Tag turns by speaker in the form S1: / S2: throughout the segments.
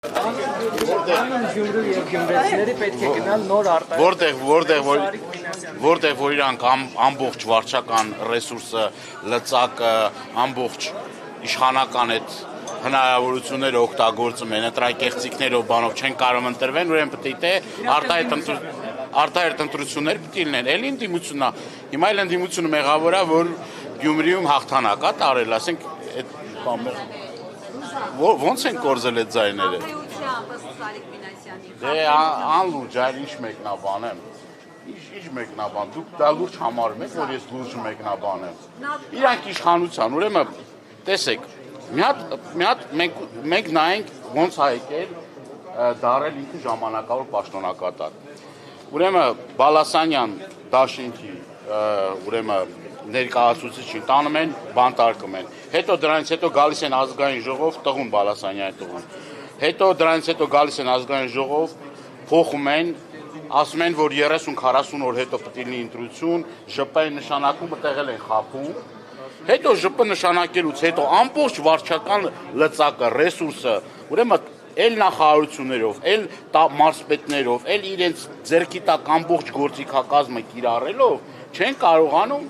S1: Գյումրու եւ գյումրեցիների պետք է գնալ նոր
S2: որտեղ որ իրանք ամբողջ վարչական ռեսուրսը, լծակը, ամբողջ իշխանական այդ հնարավորությունները օգտագործում են, ընտրակեղծիքներով բանով չեն կարող ընտրվեն, ուրեմն պետք է արտահերտ ընտրություններ պետք է լինեն։ Էլի ընդդիմությունն է։ Հիմա էլ ընդդիմությունը մեղավոր է, որ Գյումրիում հաղթանակ է տարել, ասենք այդ ոնց են կորզել այդ ձայները։ Դե անլուրջ, այլ ինչ մեկնաբան եմ։ Ինչ մեկնաբան, դուք դա լուրջ համարում եք, որ ես լուրջ մեկնաբան եմ։ Իրանք իշխանության, ուրեմն տեսեք, մի հատ մենք նայենք ոնց է եկել դարել ինքը ժամանակավոր պաշտոնակատար։ Ուրեմն Բալասանյան դաշինքի ուրեմն ներկայացուցիչին տանում են, բանտարկում են։ Հետո դրանից հետո գալիս են ազգային ժողով, տղուն Բալասանյանի տղուն։ Հետո դրանից հետո գալիս են ազգային ժողով, փոխում են, ասում են, որ 30-40 օր հետո պետք է լինի ընտրություն, ԺՊ-ի նշանակումը տեղել են խաբում։ Հետո ԺՊ նշանակելուց հետո ամբողջ վարչական լծակը, ռեսուրսը, ուրեմն էլ նախարարություններով, էլ մարզպետներով, էլ իրենց ձեռքի տակ ամբողջ գործիքակազմը կիրառելով չեն կարողանում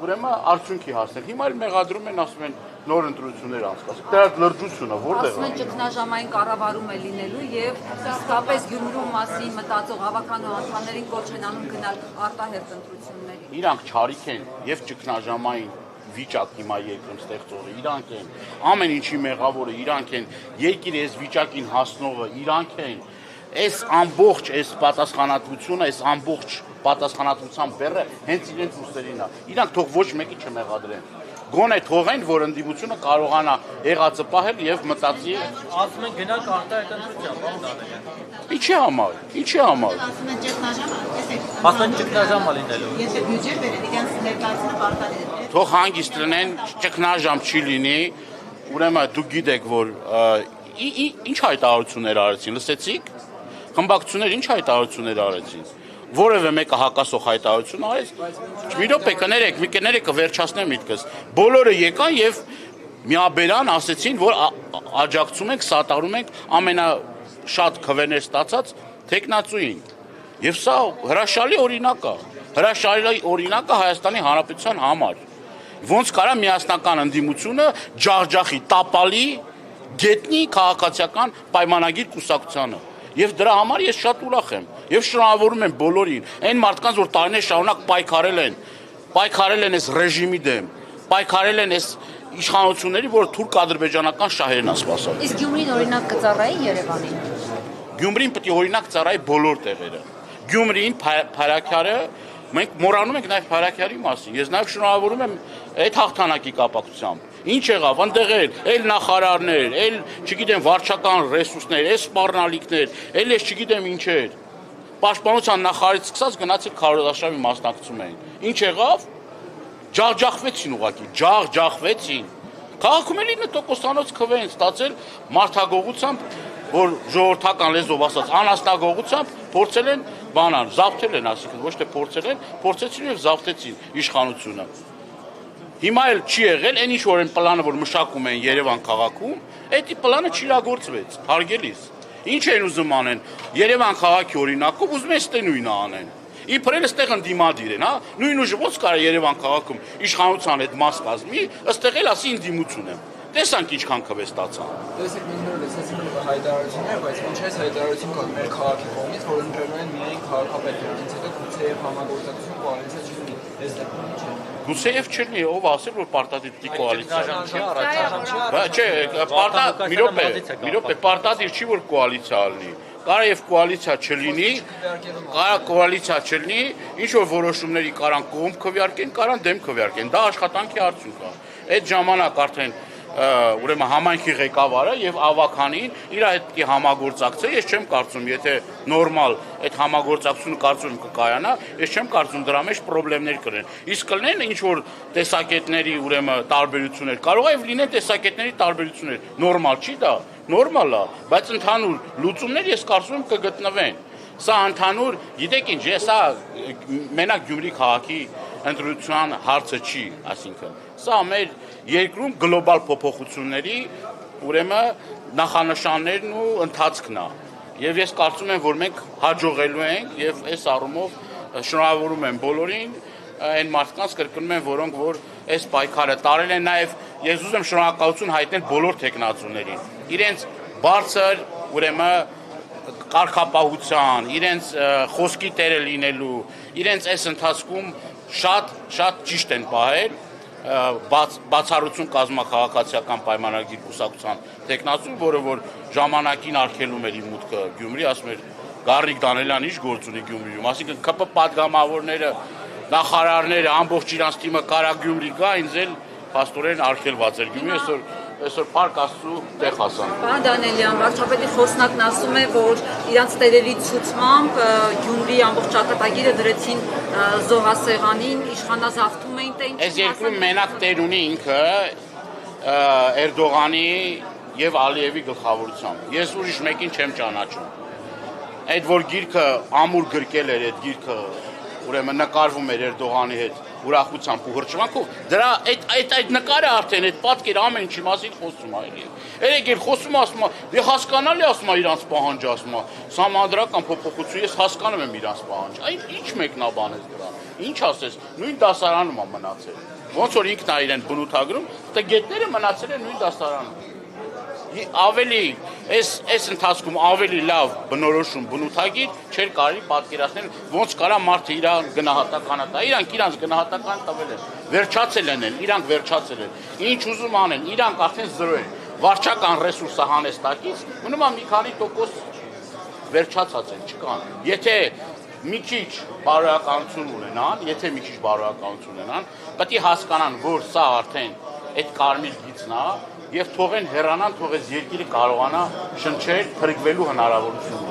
S2: ուրեմն արդյունքի հասնել։ Հիմա էլ մեղադրում են, ասում են նոր ընտրություններ անցկացնել։ Դրա լրջությունը որտեղ է։
S3: Ասում են ճգնաժամային կառավարում է լինելու եւ իսկապես Գյումրու մասին մտածող հավաքանու անդամներին կոչ են անում գնալ արտահերթ ընտրությունների։
S2: Իրանք չարիք են եւ ճգնաժամային վիճակ հիմա երկրում ստեղծողը իրանք են, ամեն ինչի մեղավորը իրանք են, երկիրը այս վիճակին հասնողը իրանք են, այս ամբողջ այս պատասխանատվությունը, այս ամբողջ պատասխանատվության բեռը հենց իրենց ուսերին է, իրանք թող ոչ մեկի չմեղադրեն, գոնե թողեն, որ ընդդիմությունը կարողանա եղածը պահել եւ մտածի։
S1: Ասում են գնանք արտահերթ ընտրության,
S2: Ինչի համար, ինչի համար։
S4: Ասում են ճգնաժամ, տեսեք։
S1: ասում են ճգնաժամ է լինելու։
S4: Եթե բյուջե բերեն, իրենց ներկայացնը պարտադիր է։
S2: Թող հանգիստ լինեն, ճգնաժամ չի լինի, ուրեմն դուք գիտեք, որ ինչ հայտարարություններ արեցին, լսեցիք։ Խմբակցություններ ինչ հայտարարություններ արեցին։ Որևէ մեկը հակասող հայտարարություն արեց։ Մի րոպե կներեք, վերջացնեմ միտքս։ Բոլորը եկան եւ միաբերան ասեցին, որ աջակցում ենք, սատարում ենք ամենաշատ քվեներ ստացած տեխնացուին։ Եվ սա հրաշալի օրինակ է։ Հրաշալի օրինակ է Հայաստանի Հանրապետության համար։ Ոնց կարա միասնական ընդդիմությունը ջախջախի, տապալի, գետնի քաղաքացիական պայմանագիր կուսակցությանը։ Եվ դրա համար ես շատ ուրախ եմ եւ շնորհավորում եմ բոլորին, այն մարդկանց, որ տարիներ շարունակ պայքարել են այս ռեժիմի դեմ, պայքարել են այս իշխանությունների, որ թուրք-ադրբեջանական շահերն են սպասում։
S3: Իսկ Գյումրին օրինակ կծառայի Երևանին։
S2: Գյումրին պետք է օրինակ ծառայի բոլոր տեղերը։ Գյումրին, Փարաքյարը, մենք մոռանում ենք նաեւ Փարաքյարի մասին։ Ես նաեւ շնորհավորում եմ այդ հաղթանակի կապակցությամբ։ Ինչ եղավ, այնտեղ էլ նախարարներ, էլ չգիտեմ վարչական ռեսուրսներ, էլ սպառնալիքներ, էլ ես չգիտեմ ինչեր։ Պաշտպանության նախարարից սկսած գնացել քարոզարշավի մասնակցում էին։ Ինչ եղավ։ Ջախջախվեցին ուղղակի, ջախջախվեցին։ Քաղաքում էլ 9%-անոց քվ են ստացել մարդագողությամբ, որ ժողովրդական լեզվով ասած անաստագողությամբ փորձել են բանան, զավթել են, ասիկան ոչ թե փորձել են, փորձեցին եւ զավթեցին իշխանությունը։ Հիմա էլ չի եղել, այն ինչ որ են պլանը, որ մշակում են Երևան քաղաքում, այդ պլանը չիրագործվեց, հարգելիս։ Ինչ են ուզում անեն, Երևան քաղաքի օրինակով ուզում են ստե նույնը անեն։ Իբր էլ այստեղ ընդդիմադիր են, հա, նույն ուժը ոնց կարա Երևան քաղաքում իշխանության այդ մաս կազմի, այստեղ էլ ասի ընդդիմություն եմ։ Տեսանք ինչքան քվե ստացան։
S5: Տեսեք, մենք նոր լսեցինք հայտարարություններ, բայց ինչ այս հայտարարություն կա մեր քաղաքի կողմից, որ ընտրելու են միայն քաղաքապետարանից, հետո գուցեև համագործակցություն կոալիցիա չլինի։ Այս դեպքում ինչ է։
S2: Գուցեև չլինի, ով ասել, որ պարտադիր կոալիցիա։
S1: չի առաջ։
S2: Չէ, մի րոպե, պարտադիր չի որ կոալիցիա լինի։ Կարա եւ կոալիցիա չլինի, ինչ որ որոշումների կարան կողմ քվեարկեն, կարան դեմ քվեարկեն։ Դա աշխատանքի արդյունք է։ Այդ ժամանակ արդեն ուրեմն համայնքի ղեկավարը եւ ավականին իր հետ պիտի համագործակցեն, ես չեմ կարծում, եթե նորմալ այդ համագործակցությունը կարծում եմ կկայանա, ես չեմ կարծում դրա մեջ խնդիրներ կլինեն։ Իսկ կլինեն ինչ որ տեսակետների ուրեմն տարբերություններ, կարող է լինեն տեսակետների տարբերություններ, նորմալ չի դա, նորմալ է, բայց ընդհանուր լուծումներ ես կարծում եմ կգտնվեն։ Սա ընդհանուր, գիտեք ինչ, սա մենակ Գյումրի քաղաքի ընտրության հարցը չի, այսինքն, սա մեր երկրում գլոբալ փոփոխությունների ուրեմն նախանշաններն ու ընթացքն է։ Եվ ես կարծում եմ, որ մենք հաջողելու ենք եւ այս առումով շնորհավորում եմ բոլորին, այն մարդկանց կրկնում եմ, որոնք որ այս պայքարը տարել են, նաեւ ես ուզում եմ շնորհակալություն հայտնել բոլոր տեխնացուներին։ Իրենց բարձր, ուրեմն կարգապահության, իրենց խոսքի տերը լինելու, իրենց այս ընթացքում շատ ճիշտ են պահել բացառություն կազմաքաղաքացիական պայմանագրի կուսակցության տեխնացու, որը որ ժամանակին արգելում էր իր մուտքը Գյումրի, ասում էր Գառնիկ Դանելյան ինչ գործ ունի Գյումրիում, այսինքն ԿՊ պատգամավորները, նախարարները, ամբողջ իրանց թիմը կարա Գյումրի գա, ինձ էլ փաստորեն արգելված էր Գյումրի, այսօր Փառք Աստծո տեղ հասան։
S3: Պարոն Դանելյան, վարչապետի խոսնակն ասում է, որ իրանց տերերի ցուցմամբ Գյումրի ամբողջ ճակատագիրը դրեցին զոհասեղանին, իշխանազավթում էին, թե ինչ։
S2: Այս երկրում մենակ տեր ունի ինքը Էրդողանի եւ Ալիևի գլխավորությամբ։ Ես ուրիշ մեկին չեմ ճանաչում։ Այդ որ գիրքը ամուր գրկել էր, այդ գիրքը ուրեմն նկարվում էր Էրդողանի հետ ուրախությամբ ու հրճվանքով, դրա այդ նկարը արդեն այդ պատկերը ամեն ինչի մասին խոսում է էլի։ Երեք էլ խոսում ասում է, դե հասկանալի ասում է իրանց պահանջը, ասում է, սահմանադրական փոփոխություն, ես հասկանում եմ իրանց պահանջը։ Այդ ինչ մեկնաբանես դրա։ Ինչ ասես, նույն դասարանում է մնացել։ Ոնց որ ինքն է իրեն բնութագրում, դե գետները մնացել են նույն դասարանում։ Ավելի այս ընթացքում ավելի լավ բնորոշում բնութագիր չէր կարելի պատկերացնել, ոնց կարա մարդը իր գնահատականը տա, իրանք իրանց գնահատական տվել են, վերջացել են, իրանք վերջացել են, ինչ ուզում անեն, իրանք արդեն զրո են, վարչական ռեսուրսը հանեստակից, մնում է մի քանի տոկոս վերջացած են, չկան, եթե մի քիչ բարոյականություն ունենան, պետք է հասկանան, որ սա արդեն այդ կարմիր գիծն է, եւ թողեն հեռանան, թող այս երկիրը կարողանա շնչել, փրկվելու հնարավորություն։